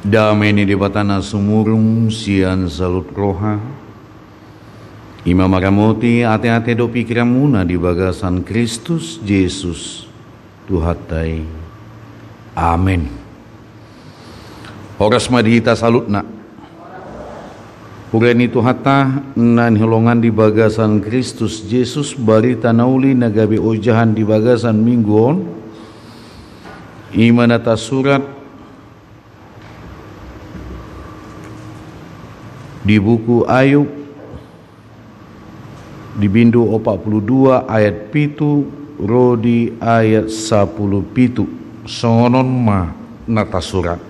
Damai di batana sumurung sian salut roha. Imam Aramoti ate-ate do pikiramuna di bagasan Kristus Yesus Tuhatai. Amin. Horas madhita salutna. Pureni Tuhata nan hilongan di bagasan Kristus Yesus barita nauli nagabi ojahan di bagasan mingguon. Imanata surat di buku Ayub di bindu 42 ayat pitu rodi ayat 10 pitu sonon ma nata surat.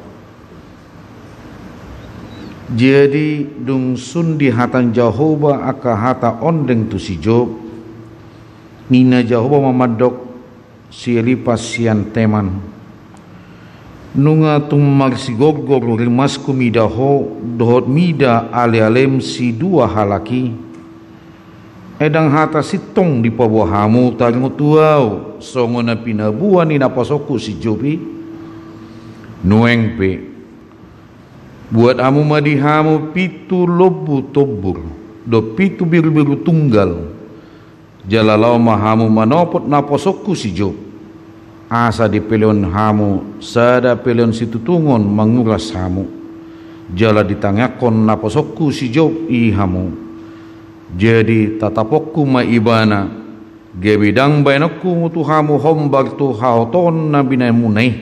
Jadi dung sundi hatan Jehovah aka hata ondeng tu si Job nina Jehovah mamadok si lipas sian teman nunga tumar si gorgor rimasku midaho dohot mida ale-alem si dua halaki edang hata sitong di pabuahamu taringo tuau songo na pinabuan ni napasoku si Jobi nueng pe buat amu madihamu pitu lobu tobur do pitu biru-biru tunggal jalalau mahamu manopot napasoku si Job asa di peleon hamu sada peleon situ tungon menguras hamu jala ditangakon naposokku si Job i hamu jadi tatapokku ma ibana gebidang bainokku mutu hamu hombar tu haoton na binai munai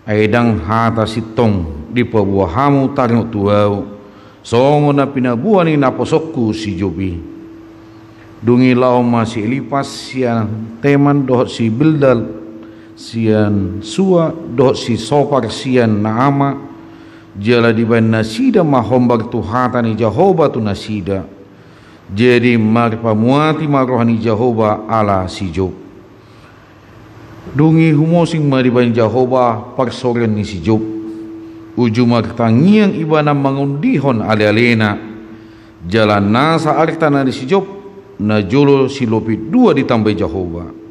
aidang hata sitong di pabuah hamu taringo tuau songo na pinabuani naposokku si Jobi dungi lau masih lipas siang teman dohot si Bildad sian sua doh si sopar sian naama jala di ban nasida mahombar tu hatani Jehovah tu nasida jadi marpa muati marohani Jehovah ala si Job dungi humosing mariban Jehovah parsoren ni si Job uju martangiang ibana mangundihon ale-alena jalan nasa artana ni si Job na jolo si lopit dua ditambah Jehovah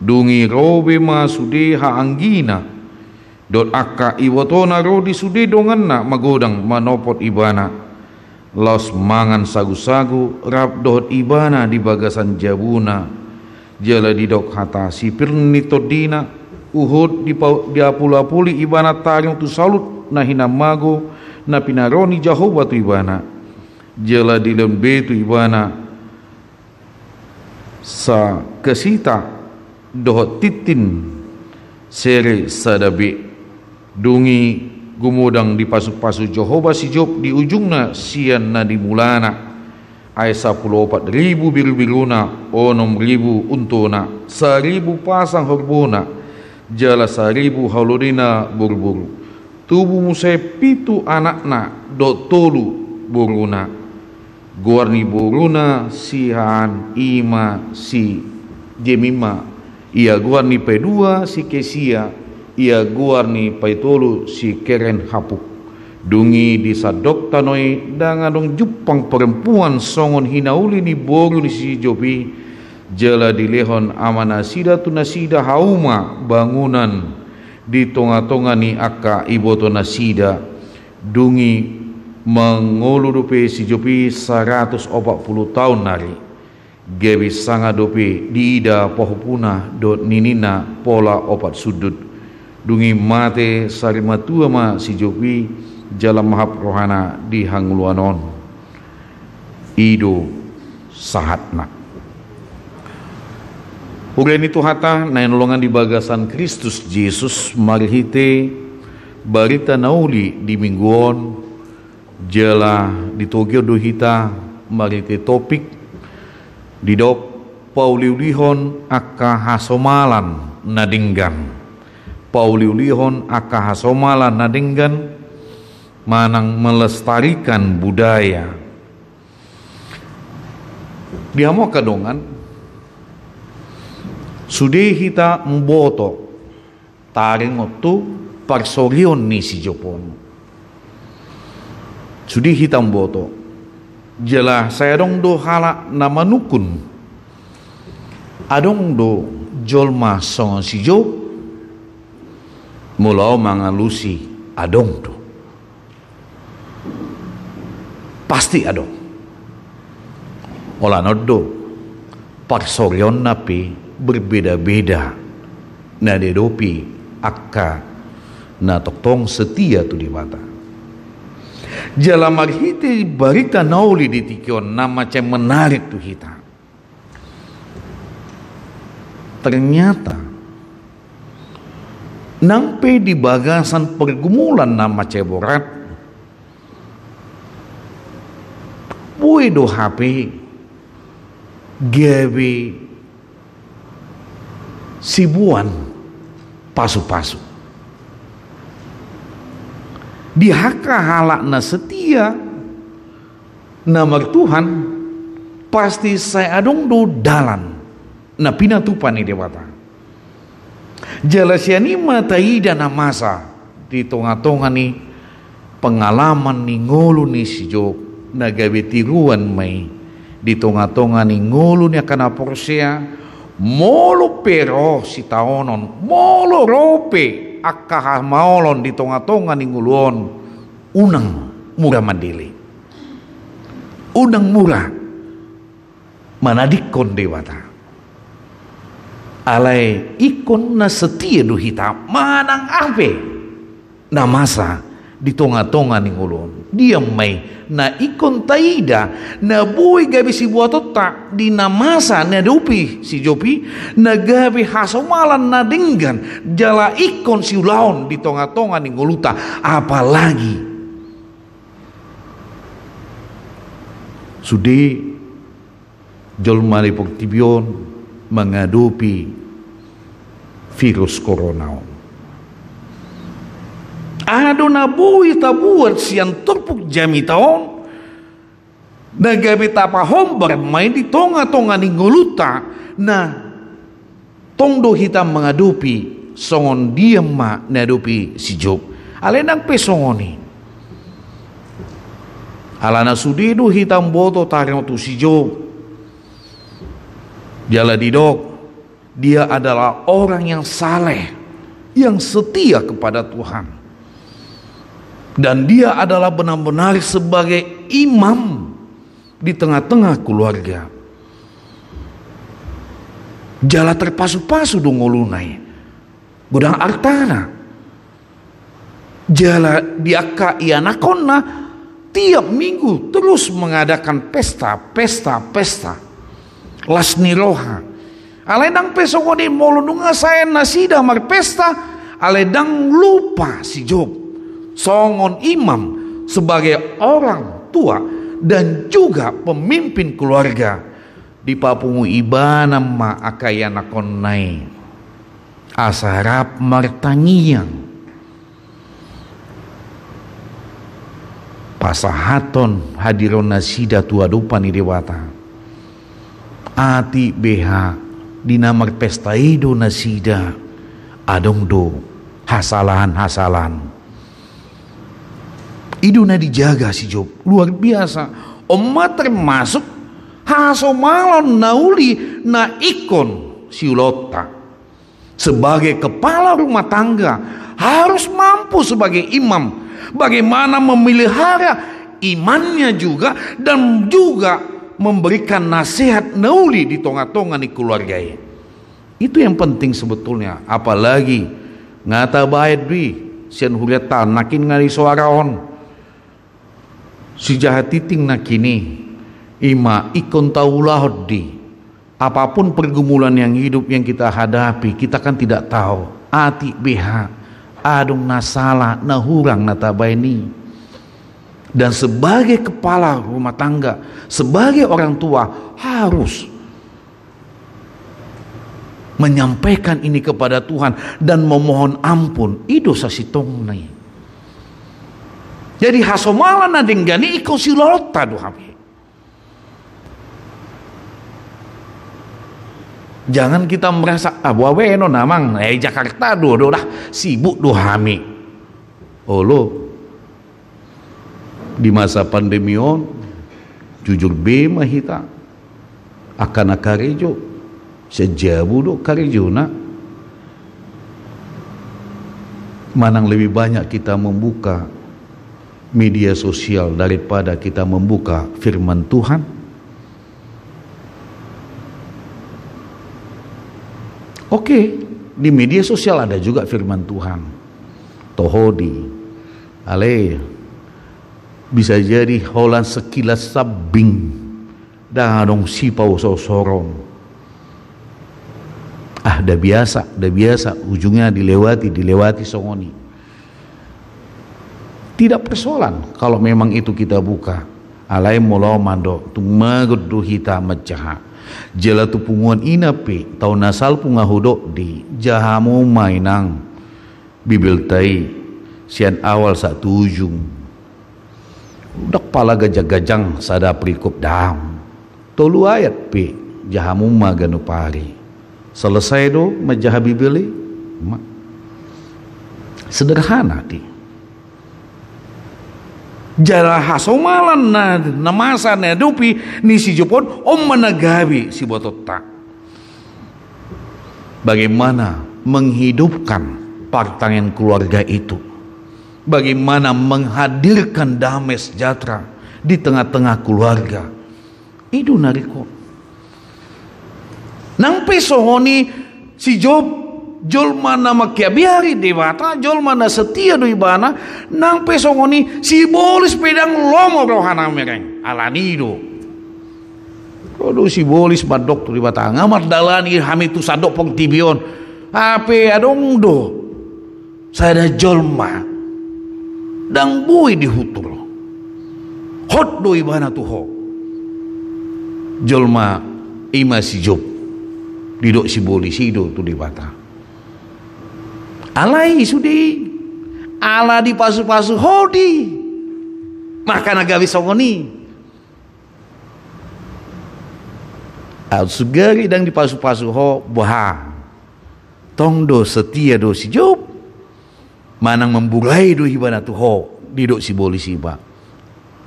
dungi robe ma sude ha anggina dot akka iwatona rodi sude donganna magodang manopot ibana los mangan sagu-sagu rap dot ibana di bagasan jabuna jala di dok hata sipir nitodina uhud di apula-apuli ibana taring tu salut na hinamago na pinaroni Jehovah tu ibana jala di lembe tu ibana sa kesita dohot titin sere sadabe dungi gumudang di pasu-pasu Jehovah si Job di ujungna sian na di mulana ay 14,000 biru-biruna o 6,000 untona 1,000 pasang horbona jala 1,000 halodina buru-buru tubuh musai pitu anakna dot tolu buruna guarni buruna sihan ima si jemima ia guarni pedua si kesia ia guarni paitolu si keren hapuk dungi di sadok tanoi dangadong jupang perempuan songon hinauli ni boru ni si Jobi jala di lehon amana sida tu nasida hauma bangunan di tonga-tonga ni aka iboto nasida dungi mengulurupe si Jobi 140 tahun nari gebi sanga dope diida pohopuna dot ninina pola opat sudut dungi mate sarimatua ma si Jobi jalan mahap rohana di hangluanon ido sahatna Hulen itu hata na nolongan di bagasan Kristus Yesus marihite barita nauli di mingguon jala di Tokyo do hita marite topik didok pauliulihon aka hasomalan nadinggan pauliulihon aka hasomalan nadinggan manang melestarikan budaya diamo kadongan sude hita mboto taring otu parsorion ni si Jopon sude hita mboto jela saya dong do hala nama nukun adong do jolma songon si Job mulau mangalusi adong do pasti ada. Olah nodo parsorion napi berbeda-beda na dedopi akka na toktong setia tu di mata. Jalan marhiti barita nauli di tikion na macam menarik tu kita. Ternyata nampe di bagasan pergumulan nama ceborat bue do HP gawe sibuan pasu-pasu di haka halak na setia nama Tuhan pasti saya adong do dalan na pinatupan ni dewata jalasiani matai dana masa di tonga-tonga ni pengalaman ni ngulu ni si Job na gawe tiruan mai di tonga-tonga ni ngulu ni akana porsea molo pero si taonon molo rope akka maolon di tonga-tonga ni nguluon unang murah mandili unang murah manadikon dewata alai ikon na setia du hita manang ape na masa di tonga-tonga ni ngulon dia mai na ikon taida na bui gabi si buat otak di na masa na dupi si Jopi na gabi hasomalan na dinggan jala ikon si ulaon di tonga-tonga ni nguluta apalagi sudi jolmari poktibion menghadapi virus corona. Ado na bui tabuat siang terpuk jami taon nagabi tapa hombar main di tonga-tonga ni nguluta na tongdo hitam menghadapi songon diam ma ngadupi si Job alenang pesongoni alana sudidu hitam boto tarang tu si Job jala didok dia adalah orang yang saleh yang setia kepada Tuhan dan dia adalah benar-benar sebagai imam di tengah-tengah keluarga jala terpasu-pasu dong ngolunai gudang artana jala diaka ianakonna tiap minggu terus mengadakan pesta lasni roha aledang pesokoni molununga saya nasida mar pesta aledang lupa si Job songon imam sebagai orang tua dan juga pemimpin keluarga di papungu ibana ma akayana konai asarap martangiang pasahaton hadiron nasida tua dupa ni dewata ati beha dinamar pesta ido nasida adong do hasalan ido na dijaga si Job luar biasa omat termasuk hasomalon nauli na ikon si ulota sebagai kepala rumah tangga harus mampu sebagai imam bagaimana memelihara imannya juga dan juga memberikan nasihat nauli di tonga-tonga ni keluarga itu yang penting sebetulnya apalagi ngata baik dwi sian huriatan nakin ngari suaraon si jahat titing nakini ima ikon taulah di apapun pergumulan yang hidup yang kita hadapi kita kan tidak tahu ati beha adung nasala nahurang natabaini dan sebagai kepala rumah tangga sebagai orang tua harus menyampaikan ini kepada Tuhan dan memohon ampun idosa sitongnai jadi hasomala nadinggani iko silota duhabi jangan kita merasa waweno namang Jakarta do dah sibuk duhami olo di masa pandemi on jujur bema hita akan akarejo sejabu do karejo na manang lebih banyak kita membuka media sosial daripada kita membuka firman Tuhan? Oke, di media sosial ada juga firman Tuhan. Tohodi, ale, bisa jadi holan sekilas sabing, dong sipau sorong. Dah biasa, ujungnya dilewati songoni. Tidak persoalan kalau memang itu kita buka. Alai molo mando tu magudu hita mecaha. Jela tu punguan inapi tau nasal punga hudok di jahamu mainang bibil tai sian awal satu ujung. Dak pala gajang-gajang sada perikop dam. Tolu ayat pi jahamu maganu pari. Selesai do majah bibili. Sederhana di. Jala hasomalan na masa na dupi ni si Jopon managabi si Bototak. Bagaimana menghidupkan partangan keluarga itu? Bagaimana menghadirkan damai sejahtera di tengah-tengah keluarga? Itu nariko. Nang pesohoni si Job jol mana makia biari dewata, jol mana setia do ibana, nang pesongoni si bolis pedang lomo rohana mereng alanido. Kodo si bolis badok tu dewata ngamat dalani hamitu sadok pong tibion. Ape adong do. Saya jol ma dang bui di hutur. Hot do ibana tu ho. Jol ma ima si Job. Didok si bolis hido tu dewata. Alai sudi ala di pasu-pasu hodi makan agawi songoni al sugari dang di pasu-pasu ho boha tong do setia do si Job manang membulai do hibana tu ho didok si bolisi ba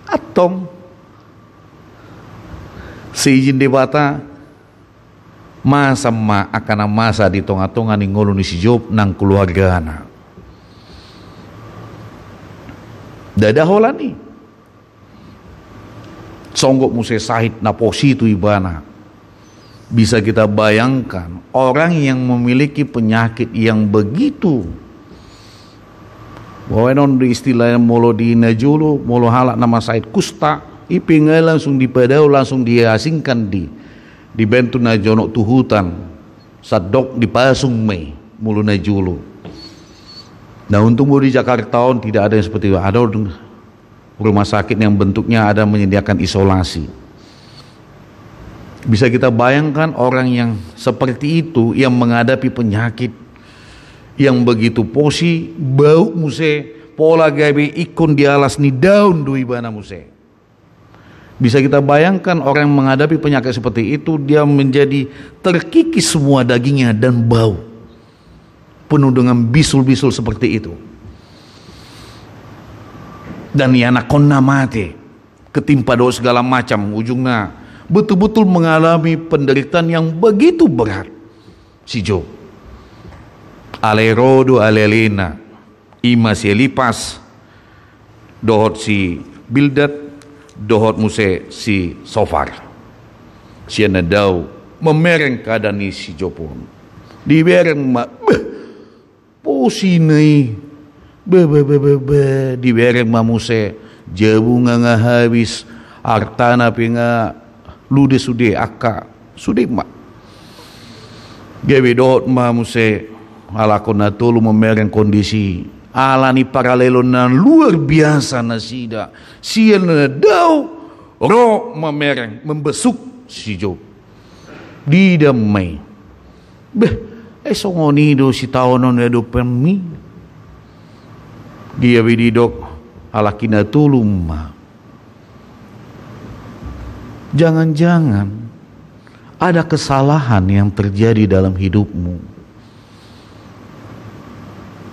atong seizin debata masa akan masa di tonga-tonga ni ngolo ni si Job nang keluarga na. Dada holani. Songgok muse sahid na positu ibana. Bisa kita bayangkan orang yang memiliki penyakit yang begitu. Wawenon di istilahnya molo di najulu, molo halak nama Said kusta, ipingai langsung dipadau, langsung diasingkan di bentu na jonok tuhutan sadok dipasung me mulu na julu. Nah untuk di Jakarta tidak ada yang seperti itu. Ada rumah sakit yang bentuknya ada menyediakan isolasi. Bisa kita bayangkan orang yang seperti itu yang menghadapi penyakit yang begitu posi bau muse pola gabe ikon di alas ni daun dui bana muse. Bisa kita bayangkan orang yang menghadapi penyakit seperti itu, dia menjadi terkikis semua dagingnya dan bau. Penuh dengan bisul-bisul seperti itu. Dan ya nakonna mati, ketimpa doa segala macam, ujungnya betul-betul mengalami penderitaan yang begitu berat. Si Job. Alerodo alelena, ima si Elipas, dohot si Bildad, dohot muse si Sofar. Siana dau memereng keadaan ni si Jopon. Dibereng ma posinai dibereng ma muse jabu nga habis artana pinga lude sude akka sude ma. Gawe dohot ma muse alakon na tolu memereng kondisi alani paralelo na luar biasa na sida. Siya na daw ro memereng membesuk si Job. Di damai. Songoni do si taonon do permi. Dia bididok alakina tulum. Jangan-jangan ada kesalahan yang terjadi dalam hidupmu.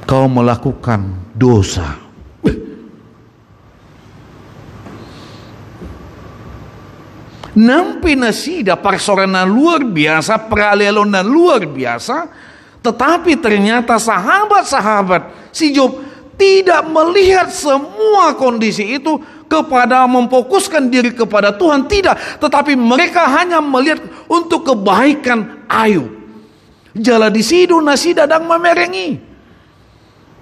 Kau melakukan dosa. Nampi nasida parsorana luar biasa, peralelona luar biasa, tetapi ternyata sahabat-sahabat si Job tidak melihat semua kondisi itu kepada memfokuskan diri kepada Tuhan, tidak, tetapi mereka hanya melihat untuk kebaikan Ayub. Jala di sidu nasi dadang memerengi.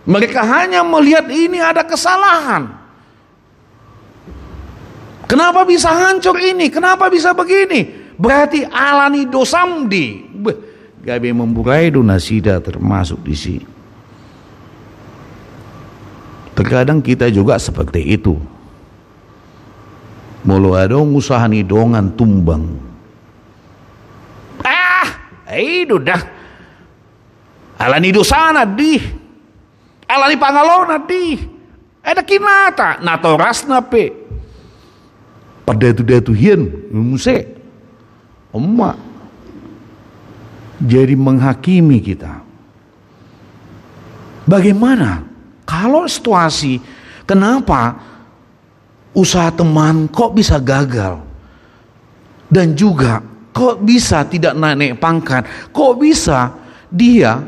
Mereka hanya melihat ini ada kesalahan. Kenapa bisa hancur ini? Kenapa bisa begini? Berarti alani dosamdi. Gabe memburai do nasida termasuk di sini. Terkadang kita juga seperti itu. Mulu adong usaha ni dongan tumbang. Itu dah. Alani dosana di. Alani pangalona di. Ada kinata. Natoras nape. Pada itu hian. Muse. Emak. Jadi menghakimi kita. Bagaimana? Kalau situasi, kenapa usaha teman kok bisa gagal? Dan juga kok bisa tidak naik pangkat? Kok bisa dia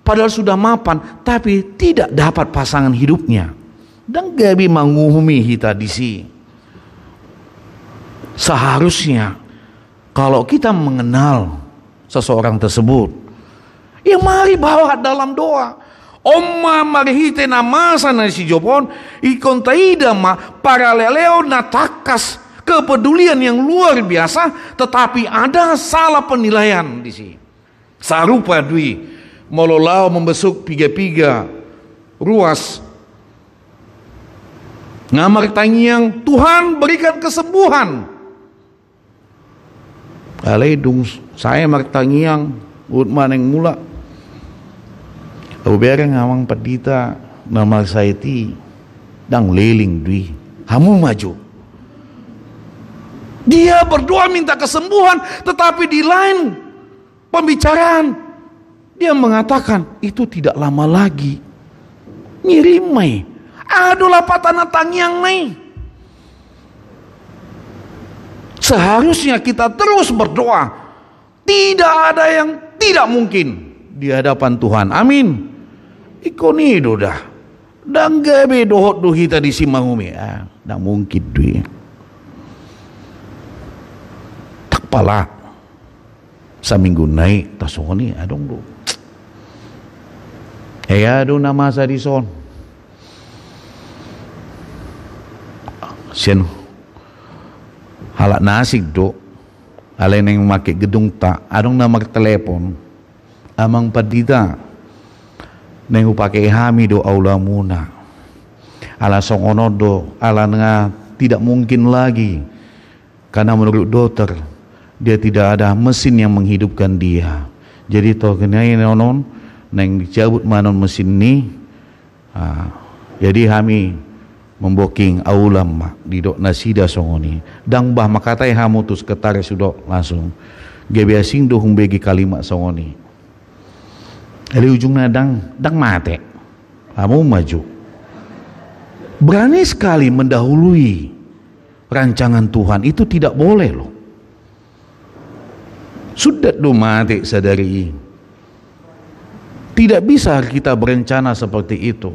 padahal sudah mapan tapi tidak dapat pasangan hidupnya? Dan gabi menguhumi kita di sini. Seharusnya kalau kita mengenal seseorang tersebut, ya mari bawa dalam doa. Oma marihite namasa na si Jopon ikon taida ma paraleleo natakas kepedulian yang luar biasa, tetapi ada salah penilaian di sini. Sarupa dui mololau membesuk piga-piga ruas ngamar tangiang Tuhan berikan kesembuhan. Aledung saya martangiang utman yang mula. Ubere ngawang pedita nama saya ti dang leling dui hamu maju. Dia berdoa minta kesembuhan, tetapi di lain pembicaraan dia mengatakan itu tidak lama lagi. Ngirimai aduh lapatan tangiang nai. Seharusnya kita terus berdoa. Tidak ada yang tidak mungkin di hadapan Tuhan. Amin. Ikoni dah. Dan gabe dohot dohi tadi si mahumi. Dah mungkin dui. Tak pala. Saminggu naik tasoni adong do. Aduh nama sadison. Sian halak nasik do. Alay nang make gedung tak adong nama telepon. Amang padita neng upake hami do aula muna ala songono do ala nga tidak mungkin lagi karena menurut dokter dia tidak ada mesin yang menghidupkan dia. Jadi toh kenai nonon neng dicabut manon mesin ni. Jadi kami memboking aula mak di dok nasida songoni dang bah makatai hamutus ketare sudo langsung gebeasing do humbegi kalimat songoni. Dari ujungnya dang mate. Kamu maju. Berani sekali mendahului rancangan Tuhan. Itu tidak boleh loh. Sudah do mate sadari. Tidak bisa kita berencana seperti itu.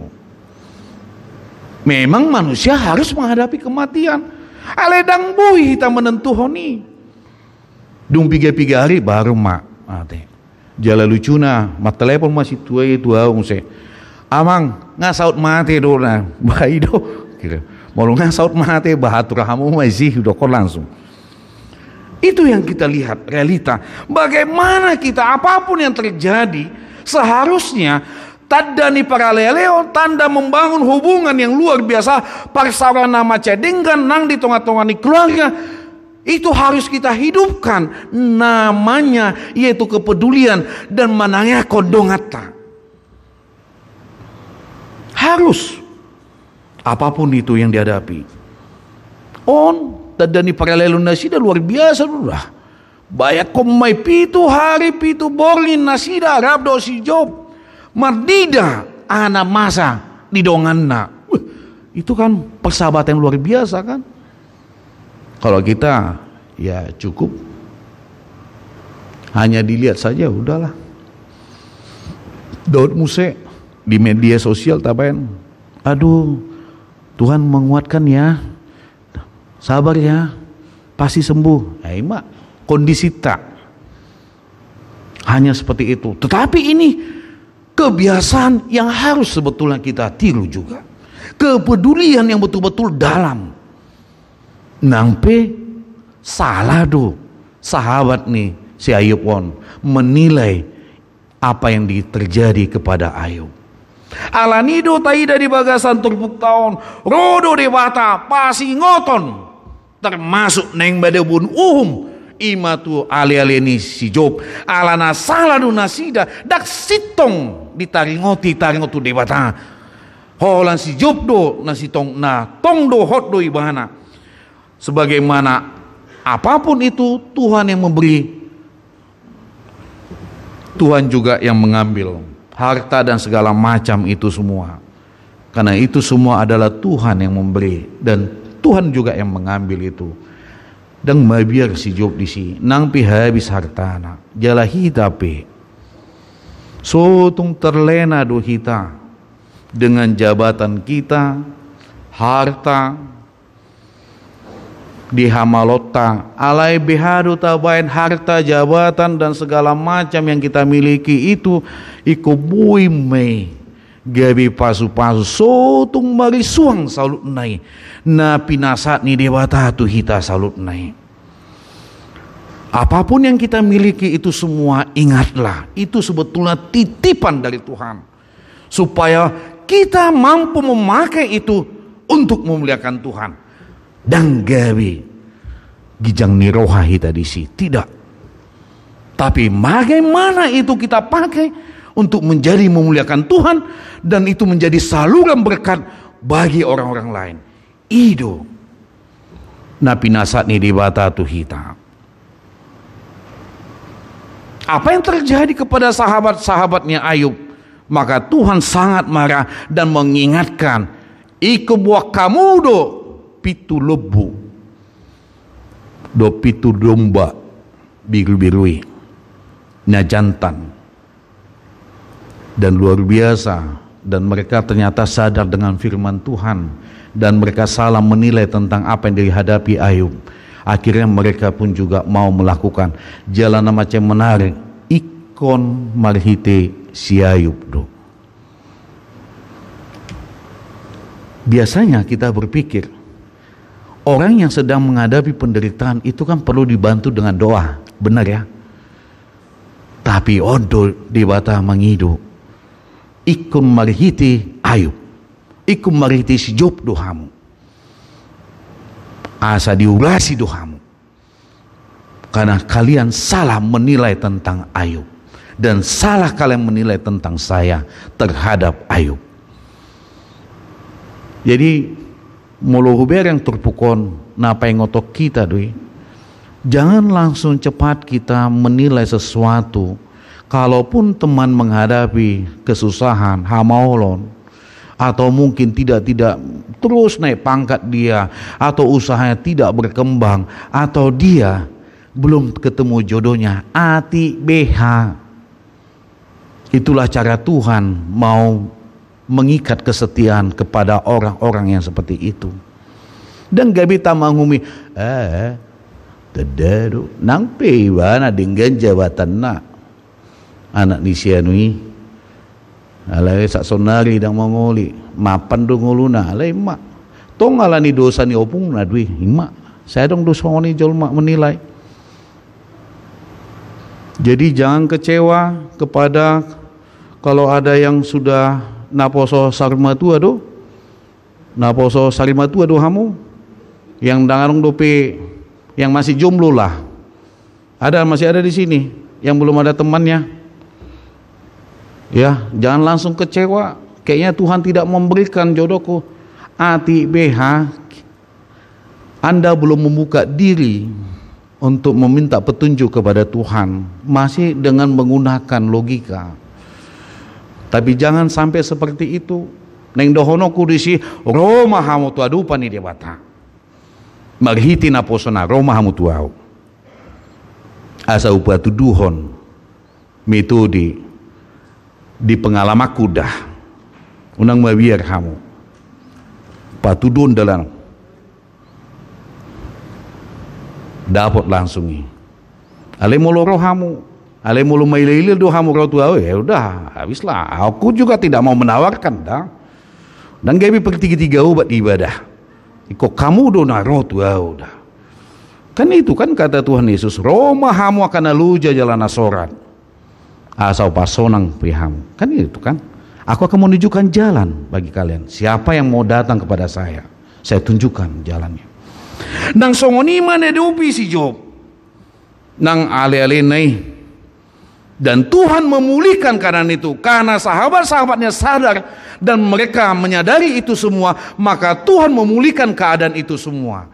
Memang manusia harus menghadapi kematian. Aledang bui kita menentuhoni. Dung 3 hari baru mate. Jala lucuna, mat telepon masih tua umse. Amang ngasaut mate do na, bayi do. Kira, mau ngasaut mate bahatur kamu masih udah kok langsung. Itu yang kita lihat realita. Bagaimana kita apapun yang terjadi, seharusnya tadani paraleleo tanda membangun hubungan yang luar biasa. Parsarana macedenggan nang di tengah-tengah ni keluarga. Itu harus kita hidupkan, namanya yaitu kepedulian dan manangnya kondongata. Harus apapun itu yang dihadapi. On tadani paralelun nasida luar biasa sudah. Bayak komai pitu hari pitu borlin nasida rabdo si Job. Mardida ana masa di donganna. Itu kan persahabatan luar biasa kan? Kalau kita ya cukup hanya dilihat saja udahlah. Daud Muse di media sosial tabayan aduh Tuhan menguatkan ya, sabar ya, pasti sembuh. Ya mak, kondisi tak hanya seperti itu. Tetapi ini kebiasaan yang harus sebetulnya kita tiru juga. Kepedulian yang betul-betul dalam. Nampe salah do sahabat nih si Ayub on menilai apa yang terjadi kepada Ayub. Alanido taida di bagasan turpuk tahun, rodo di bata pasi ngoton, termasuk neng badebun imatu ali-ali ni si Job alana saladu nasida dak sitong ditaringotu di bata holan si Job do nasitong na tong do hot do ibana. Sebagaimana apapun itu Tuhan yang memberi, Tuhan juga yang mengambil harta dan segala macam itu semua. Karena itu semua adalah Tuhan yang memberi dan Tuhan juga yang mengambil itu. Dan mabiar si Job di sini nang pi habis hartana jala hita pe sotung terlena do hita dengan jabatan kita, harta di hamalota alai behadu tabain harta, jabatan dan segala macam yang kita miliki itu iku bui me gabi pasu-pasu sotung marisuang salut nai na pinasat ni dewata tu hita salut nai. Apapun yang kita miliki itu semua ingatlah itu sebetulnya titipan dari Tuhan supaya kita mampu memakai itu untuk memuliakan Tuhan. Dan gawi gijang niroha hita di sini tidak, tapi bagaimana itu kita pakai untuk menjadi memuliakan Tuhan dan itu menjadi saluran berkat bagi orang-orang lain. Ido napi nasat ni di bata tu hita. Apa yang terjadi kepada sahabat-sahabatnya Ayub? Maka Tuhan sangat marah dan mengingatkan, iku buah kamu do pitu lebu do pitu domba biru-birui na jantan. Dan luar biasa, dan mereka ternyata sadar dengan firman Tuhan dan mereka salah menilai tentang apa yang dihadapi Ayub. Akhirnya mereka pun juga mau melakukan jalan macam menarik ikon marhite si Ayub do. Biasanya kita berpikir orang yang sedang menghadapi penderitaan itu kan perlu dibantu dengan doa, benar ya? Tapi odo dewata mengidu ikun marhiti Ayub, ikun marhiti si Job dohamu, asa diurasi dohamu, karena kalian salah menilai tentang Ayub dan salah kalian menilai tentang saya terhadap Ayub. Jadi mulu huber yang terpukon napa yang ngotok kita doi. Jangan langsung cepat kita menilai sesuatu. Kalaupun teman menghadapi kesusahan, hamaolon, atau mungkin tidak terus naik pangkat dia, atau usahanya tidak berkembang, atau dia belum ketemu jodohnya, ati BH. Itulah cara Tuhan mau mengikat kesetiaan kepada orang-orang yang seperti itu. Dan gabi tamangumi tadaru nang pewana dengan jabatan nak anak ni sianui alai sak sonari dang mongoli mapan do nguluna alai mak tong alani dosa ni opung na dui mak saya dong dosa ni jol mak menilai. Jadi jangan kecewa kepada kalau ada yang sudah naposo sarmatu ado naposo sarimatu ado hamu yang dangarong dope yang masih jomblo lah, masih ada di sini yang belum ada temannya ya, jangan langsung kecewa kayaknya Tuhan tidak memberikan jodohku. Ati BH, Anda belum membuka diri untuk meminta petunjuk kepada Tuhan, masih dengan menggunakan logika. Tapi jangan sampai seperti itu. Neng dohono kudisi Roma hamu tu adupa ni dia bata. Marhiti na posona Roma hamu tu au. Asa upatu duhon metode di pengalaman kudah. Unang mabiar hamu. patudun dalam dapat langsung ni ale mulu rohamu, ale mulu mailil dohamu rotu, ya udah habislah. Aku juga tidak mau menawarkan dah. Dan gabi pertiga-tiga ubat ibadah. Iko kamu dona rotu udah. Kan itu kan kata Tuhan Yesus, Roma hamu akan aluja jalan asorat. Asal pasonang prihamu. Kan itu kan. Aku akan menunjukkan jalan bagi kalian. Siapa yang mau datang kepada saya tunjukkan jalannya. Nang songoni mana dupi si Job. Nang ale-ale nai. Dan Tuhan memulihkan keadaan itu karena sahabat-sahabatnya sadar dan mereka menyadari itu semua, maka Tuhan memulihkan keadaan itu semua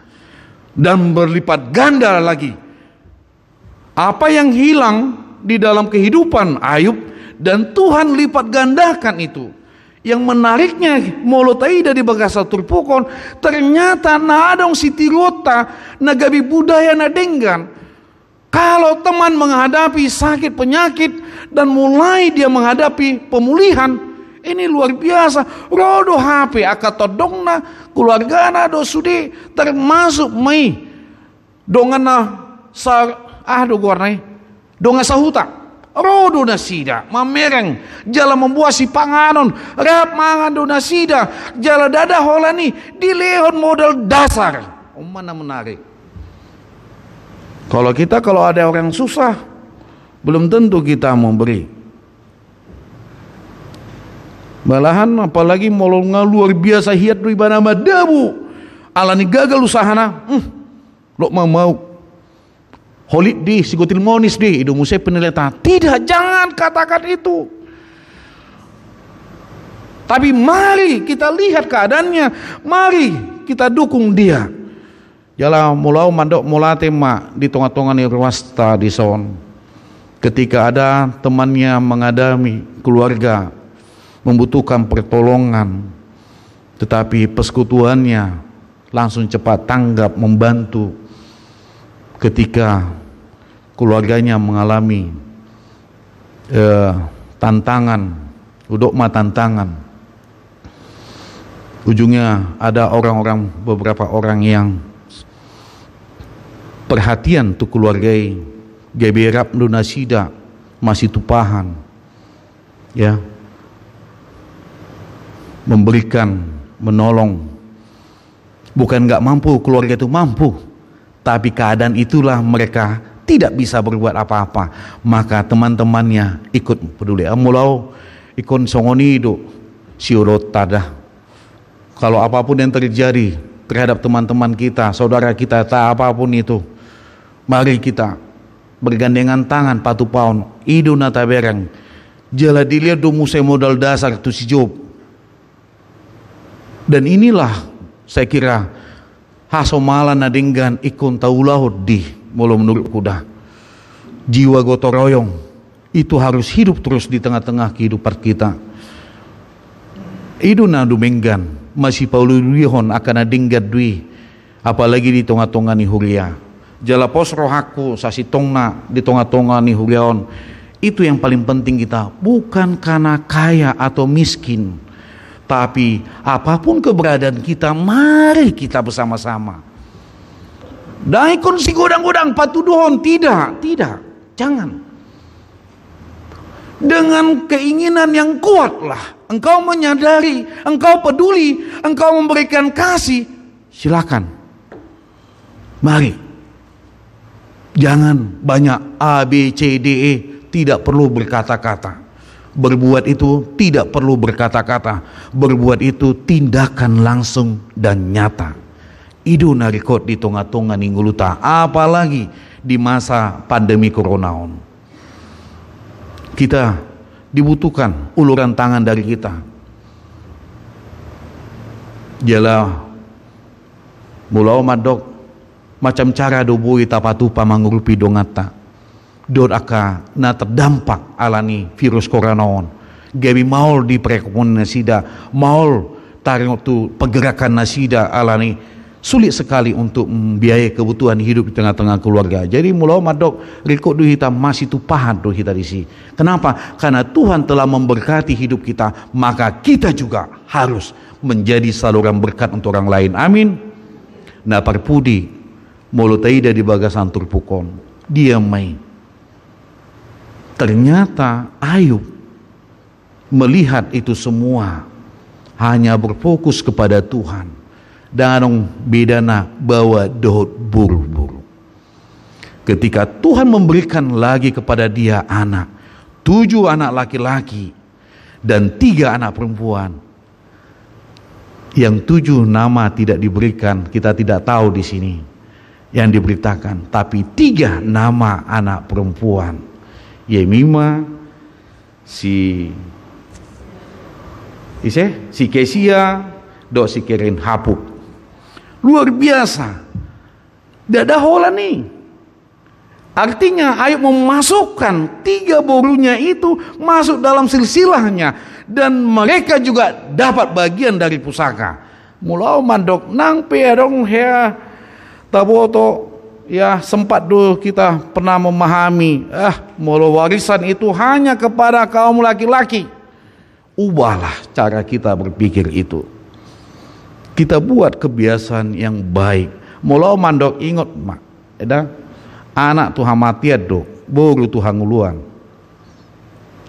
dan berlipat ganda lagi. Apa yang hilang di dalam kehidupan Ayub dan Tuhan lipat gandakan itu. Yang menariknya molotai dari bagasa turpukon ternyata nadong sitirota nagabi budaya nadenggan. Kalau teman menghadapi sakit penyakit dan mulai dia menghadapi pemulihan, ini luar biasa. Rodo HP akatodongna keluargana do sude termasuk mai dongana donga sahuta. Rodo nasida mamereng jala membuat si panganon rap mangan do nasida jala dada holani dilehon modal dasar. Mana menarik. Kalau ada orang susah, belum tentu kita memberi. Malahan apalagi molonga luar biasa hiat dari bana madabu. Alani gagal usahana. Lo mau holit di sigutil monis di idu musai penelita. Tidak, jangan katakan itu. Tapi mari kita lihat keadaannya. Mari kita dukung dia. Jala mulau mandok mulate mak di tengah-tengah ni ruasta di son. Ketika ada temannya mengadami keluarga membutuhkan pertolongan, tetapi persekutuannya langsung cepat tanggap membantu ketika keluarganya mengalami tantangan, tantangan. Ujungnya ada beberapa orang yang perhatian tu keluargai geberap donasida masih tupahan ya, memberikan, menolong. Bukan enggak mampu, keluarga itu mampu, tapi keadaan itulah mereka tidak bisa berbuat apa-apa, maka teman-temannya ikut peduli. Mulau ikon songoni itu siurot tada. Kalau apapun yang terjadi terhadap teman-teman kita, saudara kita, tak apapun itu, mari kita bergandengan tangan patu paun idu nata bereng jala dilihat do musai modal dasar tu si Job. Dan inilah saya kira hasomala nadenggan ikon taulahud di mulu menurut kuda jiwa gotong royong itu harus hidup terus di tengah-tengah kehidupan kita. Idu na dumenggan masih paululihon akan nadenggan dui apalagi di tengah-tengah ni huria. Jala pos rohaku sasi tongna di tengah-tengah ni huriaon. Itu yang paling penting kita, bukan karena kaya atau miskin, tapi apapun keberadaan kita, mari kita bersama-sama. Daikon si godang-godang patuduhon, tidak, jangan. Dengan keinginan yang kuatlah, engkau menyadari, engkau peduli, engkau memberikan kasih, silakan. Mari. Jangan banyak A, B, C, D, E. Tidak perlu berkata-kata. Berbuat itu tidak perlu berkata-kata. Berbuat itu tindakan langsung dan nyata. Idu narikot di tengah-tengah ningguluta. Apalagi di masa pandemi corona. Kita dibutuhkan uluran tangan dari kita. Jala mulau madok macam cara dobui tapatupa mangurupi dongata dot aka na terdampak alani virus corona. Gabi maul di perekonomian nasida maul tarik tu pergerakan nasida alani sulit sekali untuk membiayai kebutuhan hidup di tengah-tengah keluarga. Jadi mulau madok rekod duit kita masih tupahan doh kita di sini. Kenapa? Karena Tuhan telah memberkati hidup kita, maka kita juga harus menjadi saluran berkat untuk orang lain. Amin. Nah parpudi mulu taida di bagasan turpukon dia mai. Ternyata Ayub melihat itu semua hanya berfokus kepada Tuhan. Dan bedana bawa dohot buru-buru. Ketika Tuhan memberikan lagi kepada dia anak, 7 anak laki-laki dan 3 anak perempuan. Yang 7 nama tidak diberikan, kita tidak tahu di sini yang diberitakan, tapi 3 nama anak perempuan. Yemima, si Kesia, si Keren Hapuk. Luar biasa. Dada hola nih. Artinya Ayub memasukkan 3 borunya itu masuk dalam silsilahnya. Dan mereka juga dapat bagian dari pusaka. Mulau mandok nang peadong hea taboto ya sempat dulu kita pernah memahami mulau warisan itu hanya kepada kaum laki-laki. Ubahlah cara kita berpikir itu. Kita buat kebiasaan yang baik. Mulau mandok ingat mak, anak Tuhan matiad do, baru Tuhan nguluan.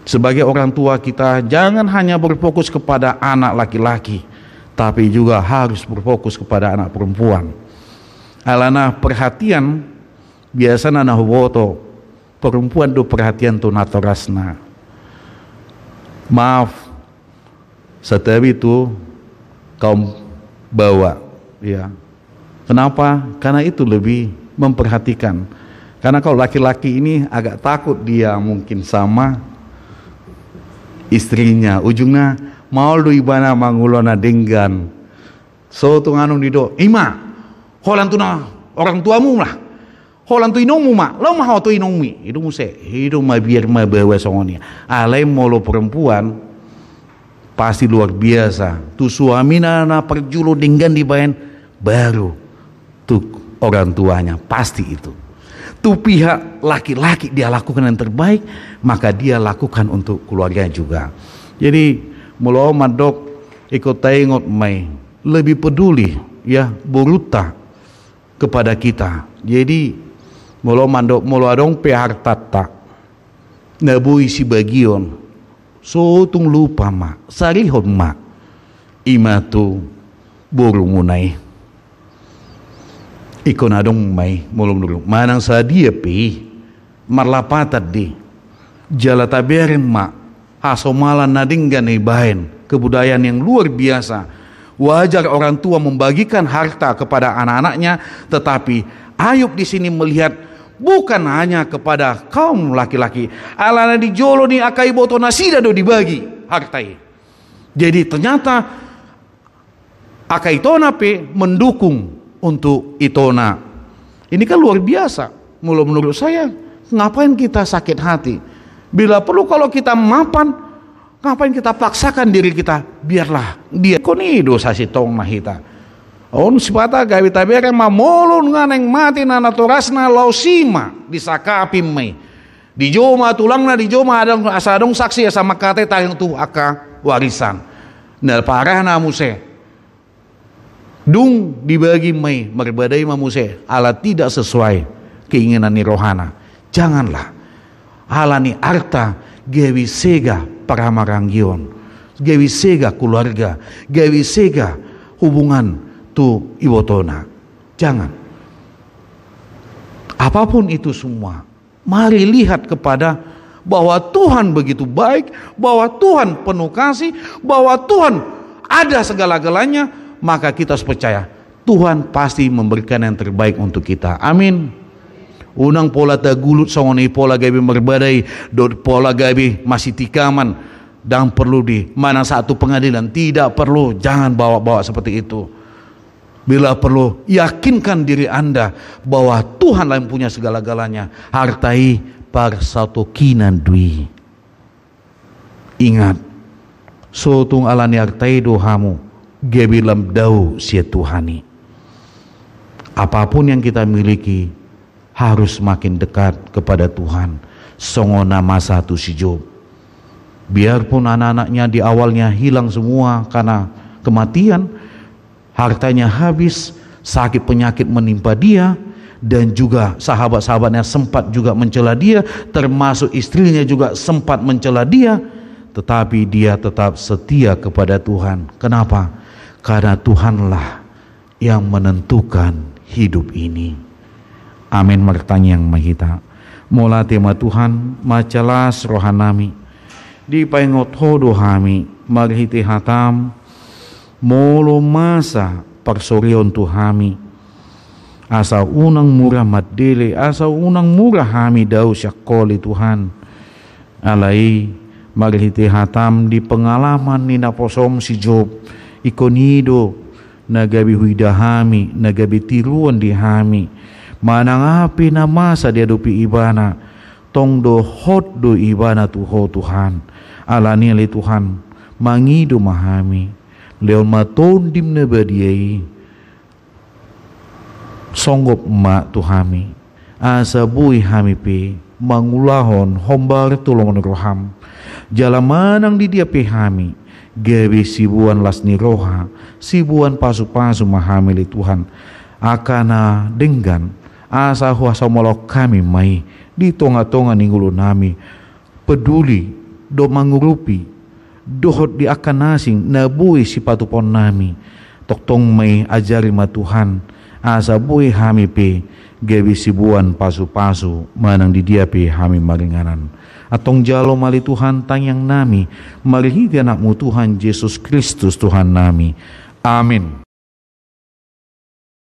Sebagai orang tua kita jangan hanya berfokus kepada anak laki-laki, tapi juga harus berfokus kepada anak perempuan. Alana perhatian biasa nana huboto perempuan do perhatian tu natorasna. Maaf, setiap itu kaum bawa ya. Kenapa? Karena itu lebih memperhatikan. Karena kalau laki-laki ini agak takut dia mungkin sama istrinya, ujungnya mau lu ibana mangulona denggan. So tu nganu dido, ima holan tu na orang tuamu lah. Holan tu inongmu mak, lo mah tu inongmi. Itu muse, itu mah biar mah bawa songonia. Alai molo perempuan pasti luar biasa. Tu suami na perjulu dengan dibayan baru tu orang tuanya pasti itu. Tu pihak laki-laki dia lakukan yang terbaik, maka dia lakukan untuk keluarga juga. Jadi mulau madok ikut tengok mai lebih peduli ya buruta kepada kita. Jadi mulau mandok mulau adong pihak tata nabui si bagion. So tung lupa mak, sarihon mak, ima tu burung munai. Ikon adong mai mulung dulu. Manang sa dia pi marlapatat di jala taberin mak hasomalan nadinggan ibahen kebudayaan yang luar biasa. Wajar orang tua membagikan harta kepada anak-anaknya, tetapi Ayub di sini melihat bukan hanya kepada kaum laki-laki. Alana di jolo ni akai boto nasida do dibagi hartai. Jadi ternyata akai tona pe mendukung untuk itona. Ini kan luar biasa. Menurut saya, ngapain kita sakit hati? Bila perlu kalau kita mapan, ngapain kita paksakan diri kita? Biarlah dia koni dosa si tong mahita. On sipata gawi tabere mamolon nganeng mati nana torasna lausima disakapi mai. Di joma tulangna di joma asadong saksi sama kate tayang tu aka warisan. Nal parah na muse. Dung dibagi mai merbadai mamuse ala tidak sesuai keinginan ni rohana. Janganlah. Ala ni arta gawi sega para maranggion. Gawi sega keluarga, gawi sega hubungan tu iwotona. Jangan. Apapun itu semua, mari lihat kepada bahwa Tuhan begitu baik, bahwa Tuhan penuh kasih, bahwa Tuhan ada segala-galanya, maka kita harus percaya Tuhan pasti memberikan yang terbaik untuk kita. Amin. Unang pola tagulut songoni pola gabi merbadai, dot pola gabi masih tikaman dan perlu di mana satu pengadilan, tidak perlu, jangan bawa-bawa seperti itu. Bila perlu, yakinkan diri Anda bahwa Tuhanlah yang punya segala-galanya. Hartai par satu kinan dui. Ingat, sotung alani hartai dohamu, gebilam dau sia Tuhani. Apapun yang kita miliki harus makin dekat kepada Tuhan. Songona masa tu si Job. Biarpun anak-anaknya di awalnya hilang semua karena kematian, hartanya habis, sakit penyakit menimpa dia, dan juga sahabat-sahabatnya sempat juga mencela dia, termasuk istrinya juga sempat mencela dia, tetapi dia tetap setia kepada Tuhan. Kenapa? Karena Tuhanlah yang menentukan hidup ini. Amin. Mertanya yang mahita. Mula tema Tuhan macalas rohanami di paingot hodo hami marhiti hatam molo masa parsorion tuhami asa unang murah madele asa unang murah hami dau syakoli Tuhan alai marhiti hatam di pengalaman nina posom si Job ikonido nagabi huidahami nagabi tiruan di hami manangapi na masa dia dopi ibana tong do hot do ibana tuho Tuhan alani ali Tuhan mangido mahami leon matondim na badiai songgop ma tuhami asa bui hami pe mangulahon hombar tulungan roham jalamanang di dia pe hami gabi sibuan lasni roha sibuan pasu-pasu mahami li Tuhan akana denggan asa huasa molok kami mai di tonga-tonga ninggulu nami peduli do mangurupi dohot di akan nasing nabui si patupon nami toktong mai ajari ma Tuhan asa bui hami pe gabi sibuan pasu-pasu manang di dia pe hami maringanan atong jalo mali Tuhan tangyang nami malihiti anakmu Tuhan Yesus Kristus Tuhan nami. Amin.